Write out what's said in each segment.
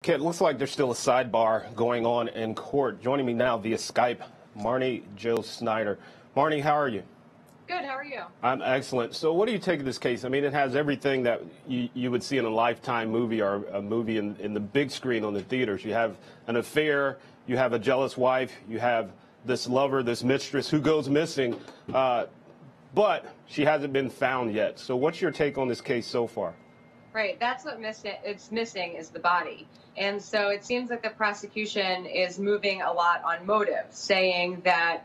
Okay, it looks like there's still a sidebar going on in court. Joining me now via Skype, Marni Jo Snyder. Marni, how are you? Good, how are you? I'm excellent. So what do you take of this case? I mean, it has everything that you would see in a Lifetime movie or a movie in the big screen on the theaters. You have an affair, you have a jealous wife, you have this lover, this mistress who goes missing, but she hasn't been found yet. So what's your take on this case so far? Right, that's what it's missing is the body. And so it seems like the prosecution is moving a lot on motive, saying that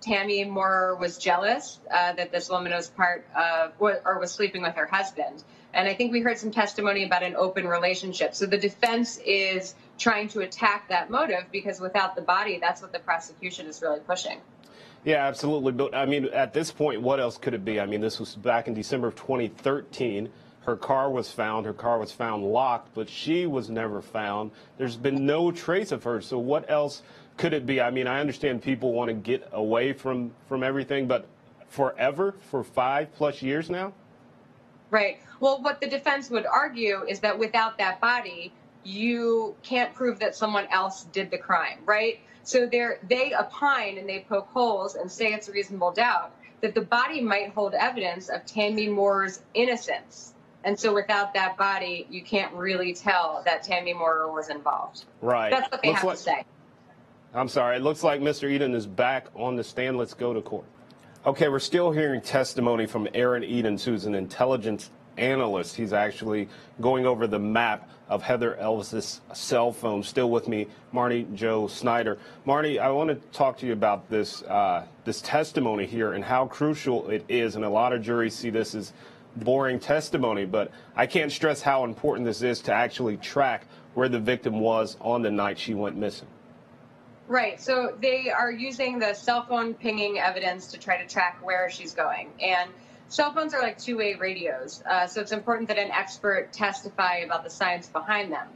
Tammy Moore was jealous that this woman was part of or was sleeping with her husband. And I think we heard some testimony about an open relationship. So the defense is trying to attack that motive because without the body, that's what the prosecution is really pushing. Yeah, absolutely. But I mean, at this point, what else could it be? I mean, this was back in December of 2013. Her car was found. Her car was found locked, but she was never found. There's been no trace of her. So what else could it be? I mean, I understand people want to get away from everything, but forever, for 5+ years now? Right. Well, what the defense would argue is that without that body, you can't prove that someone else did the crime, right? So they opine and they poke holes and say it's a reasonable doubt that the body might hold evidence of Tammy Moore's innocence. And so without that body, you can't really tell that Tammy Moore was involved. Right. That's what they have to say. I'm sorry. It looks like Mr. Eden is back on the stand. Let's go to court. Okay, we're still hearing testimony from Aaron Edens, who's an intelligence analyst. He's actually going over the map of Heather Elvis's cell phone. Still with me, Marni Jo Snyder. Marni, I want to talk to you about this this testimony here and how crucial it is. And a lot of juries see this as boring testimony, but I can't stress how important this is to actually track where the victim was on the night she went missing. Right. So they are using the cell phone pinging evidence to try to track where she's going. And cell phones are like two-way radios. So it's important that an expert testify about the science behind them.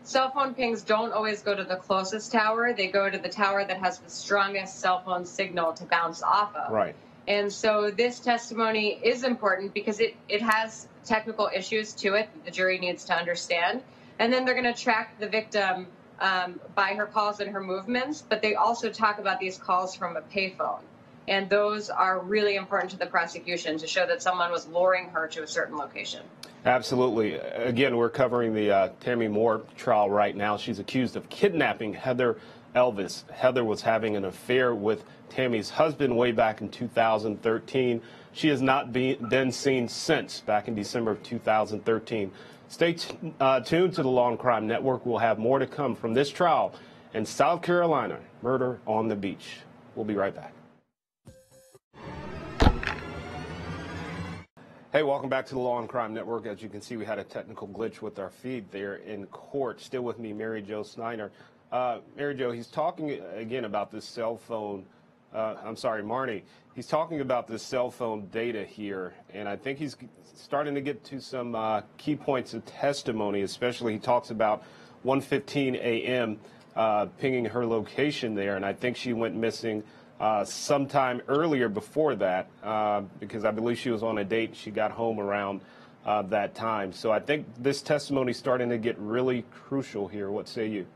Cell phone pings don't always go to the closest tower. They go to the tower that has the strongest cell phone signal to bounce off of. Right. And so this testimony is important because it has technical issues to it that the jury needs to understand. And then they're going to track the victim by her calls and her movements, but they also talk about these calls from a payphone. And those are really important to the prosecution to show that someone was luring her to a certain location. Absolutely. Again, we're covering the Tammy Moore trial right now. She's accused of kidnapping Heather Elvis. Heather was having an affair with Tammy's husband way back in 2013. She has not been seen since, back in December of 2013. Stay tuned to the Law&Crime Network. We'll have more to come from this trial in South Carolina, murder on the beach. We'll be right back. Hey, welcome back to the Law&Crime Network. As you can see, we had a technical glitch with our feed there in court. Still with me, Marni Jo Snyder. Mary Jo, he's talking again about this cell phone. I'm sorry, Marni. He's talking about this cell phone data here, and I think he's starting to get to some key points of testimony, especially he talks about 1:15 a.m. Pinging her location there, and I think she went missing sometime earlier before that because I believe she was on a date. She got home around that time. So I think this testimony is starting to get really crucial here. What say you?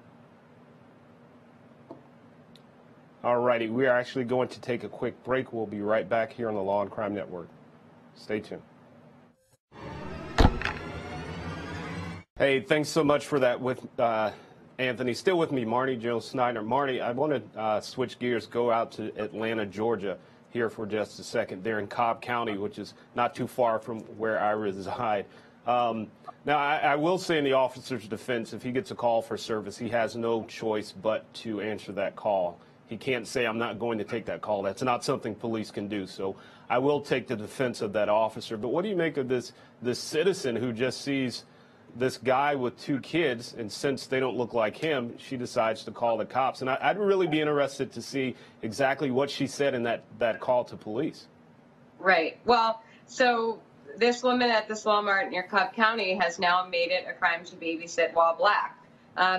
All righty, we are actually going to take a quick break. We'll be right back here on the Law&Crime Network. Stay tuned. Hey, thanks so much for that with Anthony. Still with me, Marni Jo Snyder. Marni, I want to switch gears, go out to Atlanta, Georgia here for just a second. They're in Cobb County, which is not too far from where I reside. Now, I will say in the officer's defense, if he gets a call for service, he has no choice but to answer that call. He can't say, I'm not going to take that call. That's not something police can do. So I will take the defense of that officer. But what do you make of this citizen who just sees this guy with 2 kids, and since they don't look like him, she decides to call the cops? And I'd really be interested to see exactly what she said in that call to police. Right. Well, so this woman at this Walmart near Cobb County has now made it a crime to babysit while black.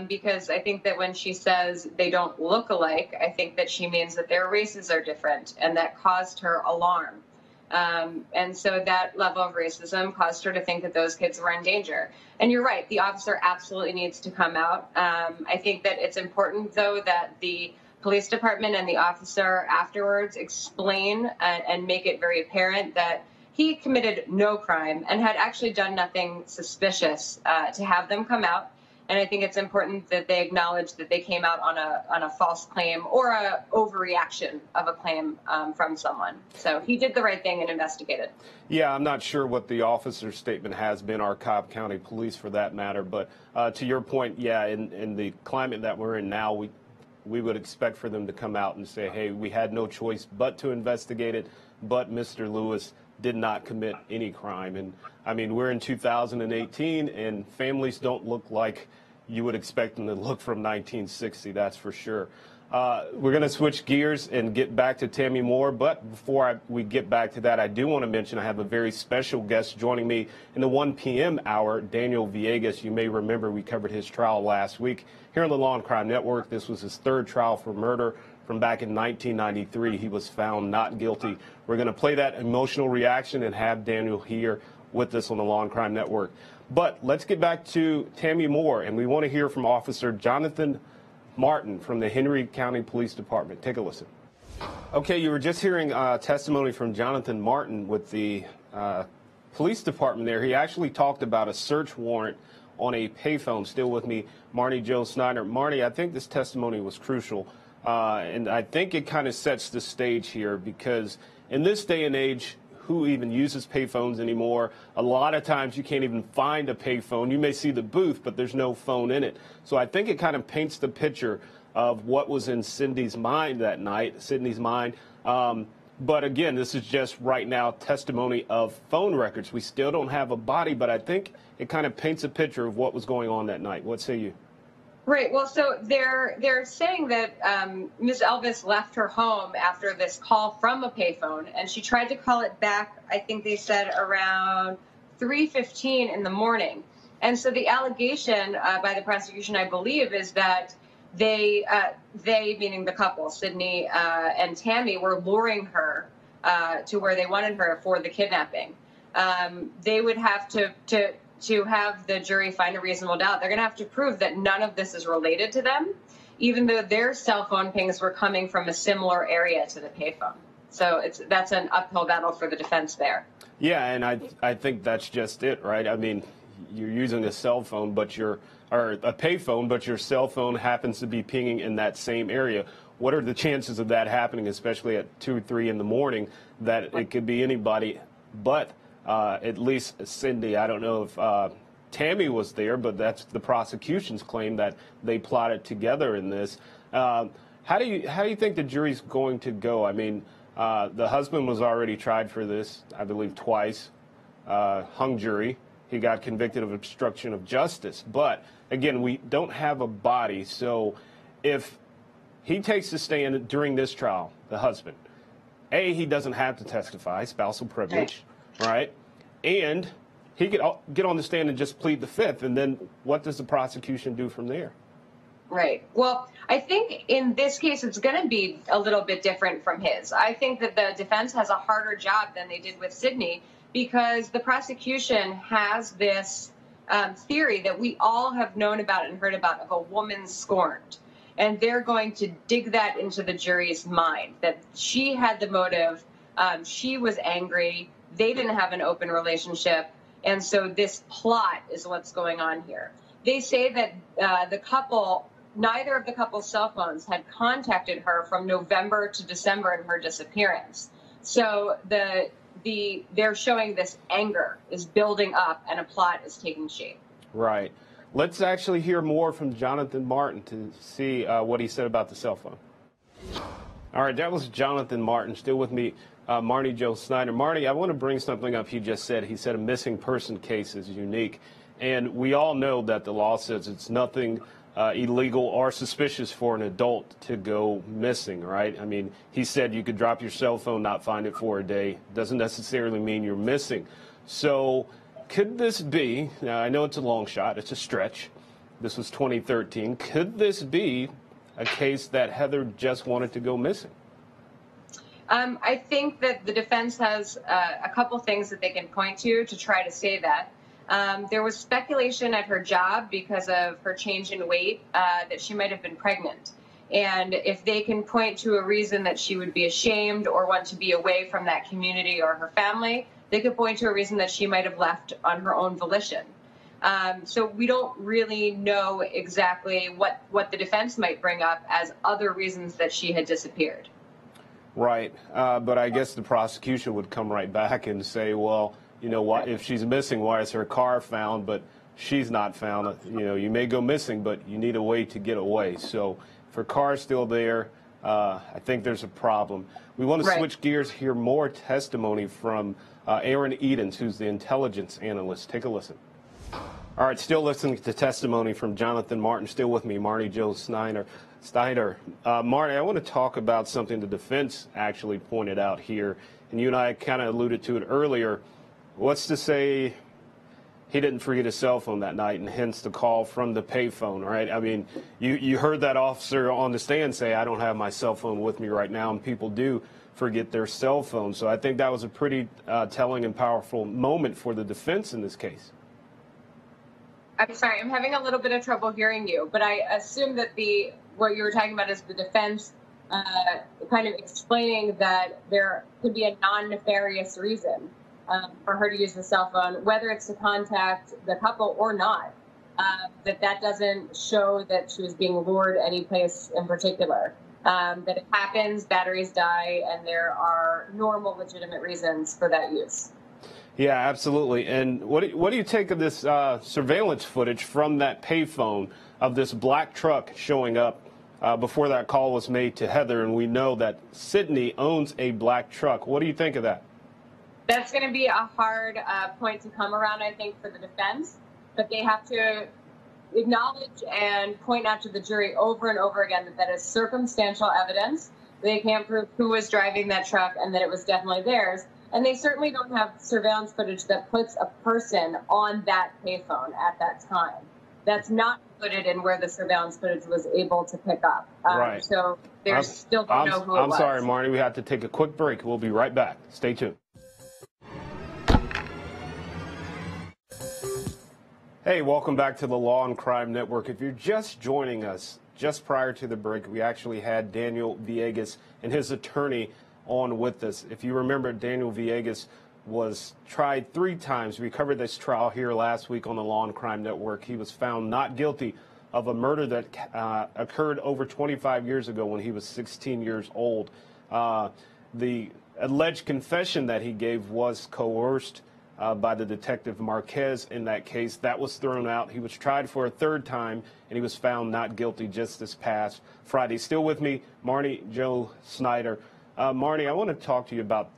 Because I think that when she says they don't look alike, I think that she means that their races are different, and that caused her alarm. And so that level of racism caused her to think that those kids were in danger. And you're right, the officer absolutely needs to come out. I think that it's important, though, that the police department and the officer afterwards explain and make it very apparent that he committed no crime and had actually done nothing suspicious to have them come out. And I think it's important that they acknowledge that they came out on a false claim or a overreaction of a claim from someone. So he did the right thing and investigated. Yeah, I'm not sure what the officer's statement has been, our Cobb County Police for that matter. But to your point, yeah, in the climate that we're in now, we would expect for them to come out and say, hey, we had no choice but to investigate it, but Mr. Lewis did not commit any crime. And I mean, we're in 2018 and families don't look like you would expect them to look from 1960, that's for sure. We're going to switch gears and get back to Tammy Moore, but before we get back to that, I do want to mention I have a very special guest joining me in the 1 p.m. hour, Daniel Villegas. You may remember we covered his trial last week here on the Law&Crime Network. This was his third trial for murder from back in 1993. He was found not guilty. We're going to play that emotional reaction and have Daniel here with us on the Law&Crime Network. But let's get back to Tammy Moore, and we want to hear from Officer Jonathan Martin from the Henry County Police Department. Take a listen. Okay, you were just hearing testimony from Jonathan Martin with the police department there. He actually talked about a search warrant on a payphone. Still with me, Marni Joe Snyder. Marni, I think this testimony was crucial, and I think it kind of sets the stage here because in this day and age, who even uses payphones anymore? A lot of times you can't even find a payphone. You may see the booth, but there's no phone in it. So I think it kind of paints the picture of what was in Cindy's mind that night, Sydney's mind. But again, this is just right now testimony of phone records. We still don't have a body, but I think it kind of paints a picture of what was going on that night. What say you? Right. Well, so they're saying that Ms. Elvis left her home after this call from a payphone, and she tried to call it back, I think they said around 3:15 in the morning. And so the allegation by the prosecution, I believe, is that they meaning the couple, Sydney and Tammy, were luring her to where they wanted her for the kidnapping. They would have to have the jury find a reasonable doubt. They're going to have to prove that none of this is related to them, even though their cell phone pings were coming from a similar area to the payphone. So that's an uphill battle for the defense there. Yeah, and I think that's just it, right? I mean, you're using a cell phone, or a payphone, but your cell phone happens to be pinging in that same area. What are the chances of that happening, especially at 2 or 3 in the morning, that it could be anybody but at least Cindy? I don't know if Tammy was there, but that's the prosecution's claim that they plotted together in this. How do you think the jury's going to go? I mean, the husband was already tried for this, I believe, twice, hung jury. He got convicted of obstruction of justice. But again, we don't have a body. So if he takes the stand during this trial, the husband, he doesn't have to testify, spousal privilege. Right, and he could get on the stand and just plead the fifth, and then what does the prosecution do from there? Right. Well, I think in this case it's going to be a little bit different from his. I think that the defense has a harder job than they did with Sydney because the prosecution has this theory that we all have known about and heard about of a woman scorned. And they're going to dig that into the jury's mind, that she had the motive, she was angry, they didn't have an open relationship, and so this plot is what's going on here. They say that the couple, neither of the couple's cell phones had contacted her from November to December in her disappearance. So they're showing this anger is building up and a plot is taking shape. Right. Let's actually hear more from Jonathan Martin to see what he said about the cell phone. All right, that was Jonathan Martin. Still with me, Marni Joe Snyder. Marni, I want to bring something up he just said. He said a missing person case is unique. And we all know that the law says it's nothing illegal or suspicious for an adult to go missing, right? I mean, he said you could drop your cell phone, not find it for a day. Doesn't necessarily mean you're missing. So could this be, now I know it's a long shot, it's a stretch. This was 2013. Could this be a case that Heather just wanted to go missing? I think that the defense has a couple things that they can point to try to say that. There was speculation at her job because of her change in weight that she might have been pregnant. And if they can point to a reason that she would be ashamed or want to be away from that community or her family, they could point to a reason that she might have left on her own volition. So we don't really know exactly what the defense might bring up as other reasons that she had disappeared. Right. But I guess the prosecution would come right back and say, well, you know what, if she's missing, why is her car found, but she's not found? You know, you may go missing, but you need a way to get away. So if her car's still there, I think there's a problem. We want to switch gears, hear more testimony from Aaron Edens, who's the intelligence analyst. Take a listen. All right, still listening to testimony from Jonathan Martin. Still with me, Marni Joe Snyder. Marni, I want to talk about something the defense actually pointed out here, and you and I kind of alluded to it earlier. What's to say he didn't forget his cell phone that night, and hence the call from the payphone, right? I mean, you heard that officer on the stand say, I don't have my cell phone with me right now, and people do forget their cell phone. So I think that was a pretty telling and powerful moment for the defense in this case. I'm sorry, I'm having a little bit of trouble hearing you, but I assume that what you were talking about is the defense kind of explaining that there could be a non-nefarious reason for her to use the cell phone, whether it's to contact the couple or not, that doesn't show that she was being lured any place in particular. That it happens, batteries die, and there are normal, legitimate reasons for that use. Yeah, absolutely. And what do you take of this surveillance footage from that payphone of this black truck showing up before that call was made to Heather? And we know that Sydney owns a black truck. What do you think of that? That's going to be a hard point to come around, I think, for the defense. But they have to acknowledge and point out to the jury over and over again that is circumstantial evidence. They can't prove who was driving that truck and that it was definitely theirs. And they certainly don't have surveillance footage that puts a person on that payphone at that time. That's not included in where the surveillance footage was able to pick up. Right. So there's still don't know who it was. I'm sorry, Marni. We have to take a quick break. We'll be right back. Stay tuned. Hey, welcome back to the Law and Crime Network. If you're just joining us, just prior to the break, we actually had Daniel Villegas and his attorney on with us. If you remember, Daniel Villegas was tried 3 times. We covered this trial here last week on the Law and Crime Network. He was found not guilty of a murder that occurred over 25 years ago when he was 16 years old. The alleged confession that he gave was coerced by the detective Marquez in that case. That was thrown out. He was tried for a 3rd time, and he was found not guilty just this past Friday. Still with me, Marni Joe Snyder. Marni, I want to talk to you about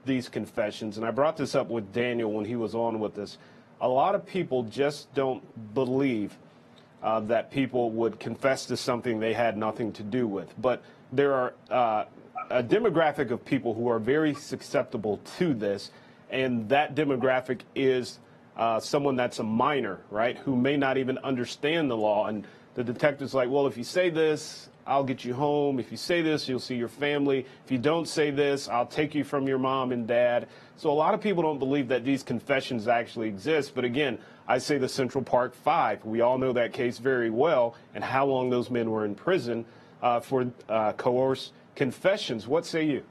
these confessions, and I brought this up with Daniel when he was on with us. A lot of people just don't believe that people would confess to something they had nothing to do with. But there are a demographic of people who are very susceptible to this, and that demographic is someone that's a minor, right, who may not even understand the law. And the detective's like, well, if you say this, I'll get you home. If you say this, you'll see your family. If you don't say this, I'll take you from your mom and dad. So a lot of people don't believe that these confessions actually exist. But again, I say the Central Park 5. We all know that case very well and how long those men were in prison for coerced confessions. What say you?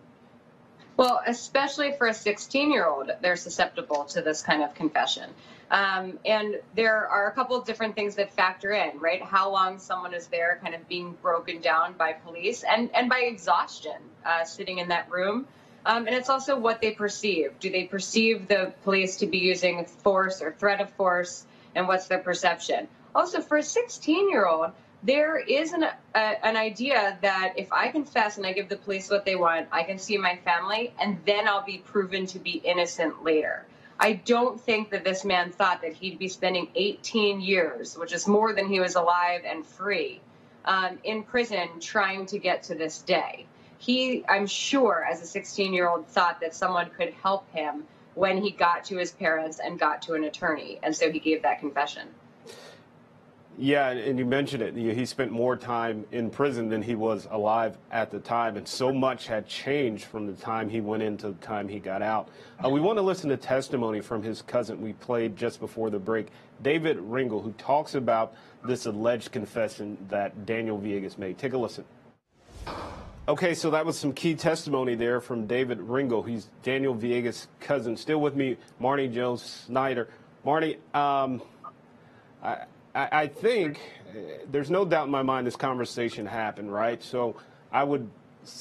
Well, especially for a 16-year-old, they're susceptible to this kind of confession. And there are a couple of different things that factor in, right? How long someone is there kind of being broken down by police and by exhaustion sitting in that room. And it's also what they perceive. Do they perceive the police to be using force or threat of force? And what's their perception? Also, for a 16-year-old, there is an idea that if I confess and I give the police what they want, I can see my family, and then I'll be proven to be innocent later. I don't think that this man thought that he'd be spending 18 years, which is more than he was alive and free, in prison trying to get to this day. He, I'm sure, as a 16-year-old, thought that someone could help him when he got to his parents and got to an attorney, and so he gave that confession. Yeah, and you mentioned it. He spent more time in prison than he was alive at the time, and so much had changed from the time he went in to the time he got out. We want to listen to testimony from his cousin we played just before the break, David Ringel, who talks about this alleged confession that Daniel Villegas made. Take a listen. Okay, so that was some key testimony there from David Ringel. He's Daniel Villegas' cousin. Still with me, Marni Jones Snyder. Marni, I think there's no doubt in my mind this conversation happened, right? So I would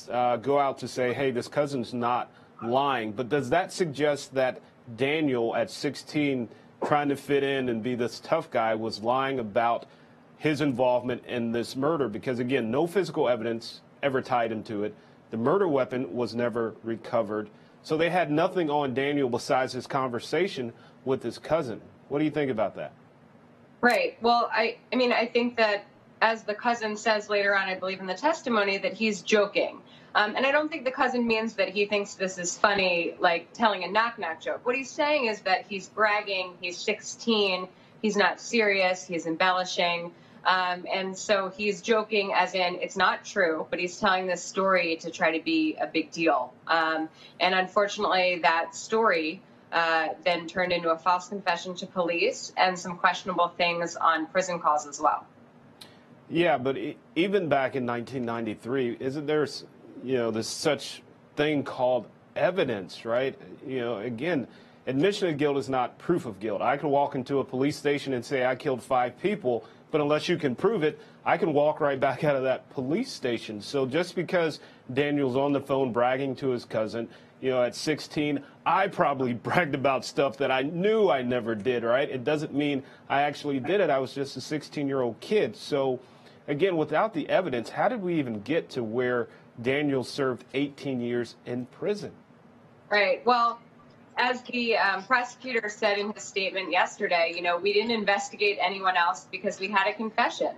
go out to say, hey, this cousin's not lying. But does that suggest that Daniel, at 16, trying to fit in and be this tough guy, was lying about his involvement in this murder? Because, again, no physical evidence ever tied him to it. The murder weapon was never recovered. So they had nothing on Daniel besides his conversation with his cousin. What do you think about that? Right. Well, I mean, I think that, as the cousin says later on, I believe in the testimony, that he's joking. And I don't think the cousin means that he thinks this is funny, like telling a knock-knock joke. What he's saying is that he's bragging, he's 16, he's not serious, he's embellishing. And so he's joking as in it's not true, but he's telling this story to try to be a big deal. And unfortunately, that story then turned into a false confession to police and some questionable things on prison calls as well. Yeah, but even back in 1993, isn't there, this such thing called evidence, right? Again, admission of guilt is not proof of guilt. I can walk into a police station and say I killed 5 people, but unless you can prove it, I can walk right back out of that police station. So just because Daniel's on the phone bragging to his cousin, at 16, I probably bragged about stuff that I knew I never did, right? It doesn't mean I actually did it. I was just a 16-year-old kid. So, again, without the evidence, how did we even get to where Daniel served 18 years in prison? Right. Well, as the prosecutor said in his statement yesterday, we didn't investigate anyone else because we had a confession.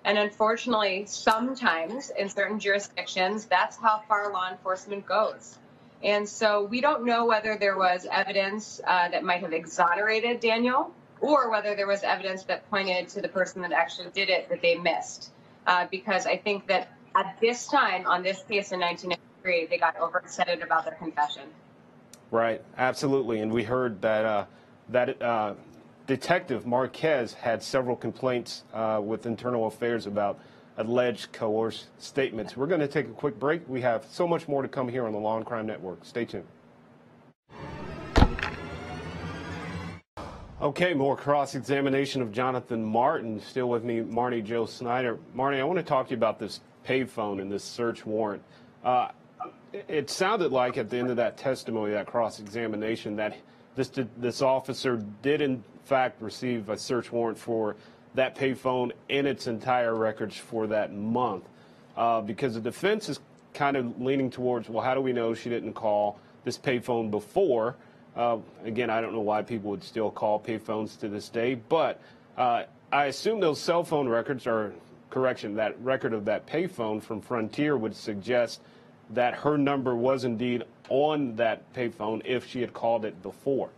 And unfortunately, sometimes in certain jurisdictions, that's how far law enforcement goes. And so we don't know whether there was evidence that might have exonerated Daniel, or whether there was evidence that pointed to the person that actually did it that they missed. Because I think that at this time, on this case in 1993, they got overexcited about their confession. Right, absolutely. And we heard that Detective Marquez had several complaints with Internal Affairs about alleged coerced statements. We're going to take a quick break. We have so much more to come here on the Law and Crime Network. Stay tuned. Okay, more cross-examination of Jonathan Martin. Still with me, Marni Joe Snyder. Marni, I want to talk to you about this payphone and this search warrant. It sounded like at the end of that testimony, that cross-examination, that this officer did in fact receive a search warrant for that payphone and its entire records for that month, because the defense is kind of leaning towards, well, how do we know she didn't call this payphone before? Again, I don't know why people would still call payphones to this day, but I assume those cell phone records that record of that payphone from Frontier would suggest that her number was indeed on that payphone if she had called it before.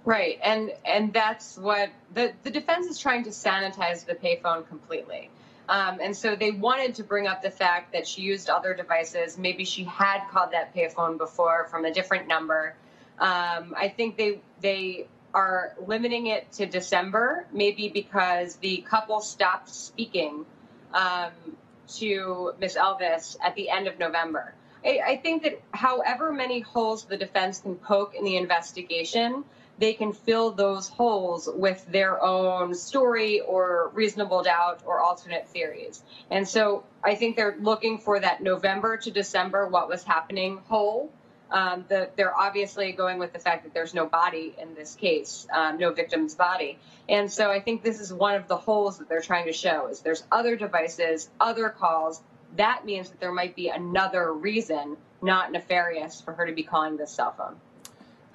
Right, and that's what the defense is trying to sanitize the payphone completely. And so they wanted to bring up the fact that she used other devices. Maybe she had called that payphone before from a different number. I think they are limiting it to December, maybe because the couple stopped speaking to Miss Elvis at the end of November. I think that however many holes the defense can poke in the investigation, they can fill those holes with their own story or reasonable doubt or alternate theories. And so I think they're looking for that November to December, what was happening hole. They're obviously going with the fact that there's no body in this case, no victim's body. And so I think this is one of the holes that they're trying to show is there's other devices, other calls. That means that there might be another reason, not nefarious, for her to be calling this cell phone.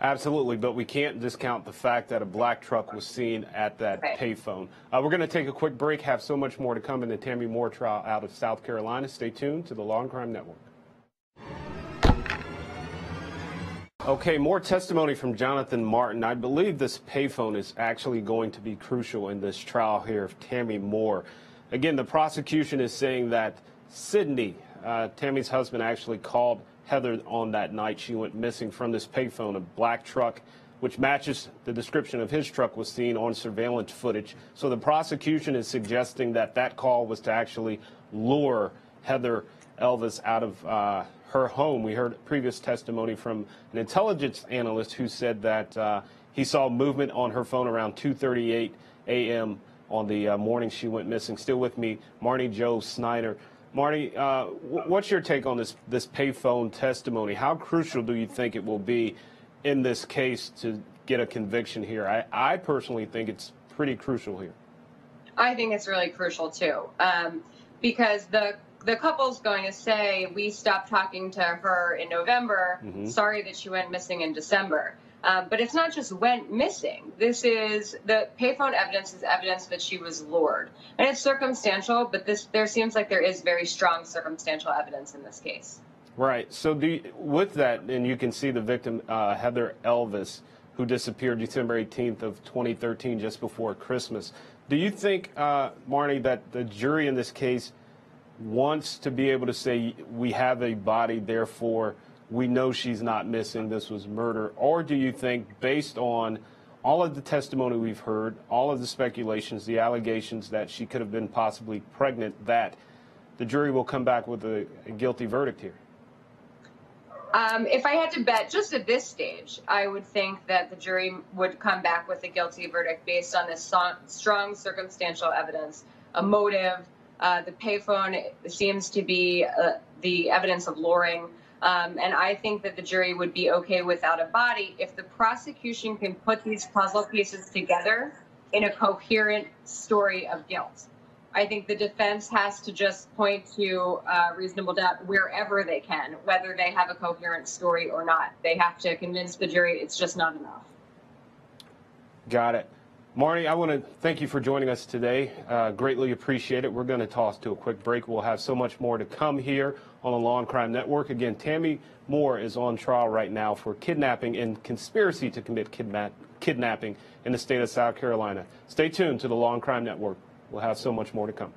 Absolutely, but we can't discount the fact that a black truck was seen at that payphone. We're going to take a quick break, have so much more to come in the Tammy Moore trial out of South Carolina. Stay tuned to the Law and Crime Network. Okay, more testimony from Jonathan Martin. I believe this payphone is actually going to be crucial in this trial here of Tammy Moore. Again, the prosecution is saying that Sydney, Tammy's husband, actually called Heather on that night she went missing from this payphone. A black truck, which matches the description of his truck, was seen on surveillance footage. So the prosecution is suggesting that that call was to actually lure Heather Elvis out of her home. We heard previous testimony from an intelligence analyst who said that he saw movement on her phone around 2:38 a.m. on the morning she went missing. Still with me, Marni Joe Snyder. Marni, what's your take on this payphone testimony? How crucial do you think it will be in this case to get a conviction here? I personally think it's pretty crucial here. I think it's really crucial too, because the couple's going to say, we stopped talking to her in November. Mm-hmm. Sorry that she went missing in December. But it's not just went missing. This is the payphone evidence is evidence that she was lured. And it's circumstantial, but there seems like there is very strong circumstantial evidence in this case. Right. So with that, and you can see the victim, Heather Elvis, who disappeared December 18th of 2013, just before Christmas. Do you think, Marni, that the jury in this case wants to be able to say, we have a body, therefore we know she's not missing, this was murder? Or do you think, based on all of the testimony we've heard, all of the speculations, the allegations that she could have been possibly pregnant, that the jury will come back with a guilty verdict here? If I had to bet, just at this stage, I would think that the jury would come back with a guilty verdict based on this strong circumstantial evidence, a motive. The payphone seems to be the evidence of luring. And I think that the jury would be okay without a body if the prosecution can put these puzzle pieces together in a coherent story of guilt. I think the defense has to just point to reasonable doubt wherever they can, whether they have a coherent story or not. They have to convince the jury it's just not enough. Got it. Marni, I want to thank you for joining us today. Greatly appreciate it. We're going to toss to a quick break. We'll have so much more to come here on the Law and Crime Network. Again, Tammy Moore is on trial right now for kidnapping and conspiracy to commit kidnapping in the state of South Carolina. Stay tuned to the Law and Crime Network. We'll have so much more to come.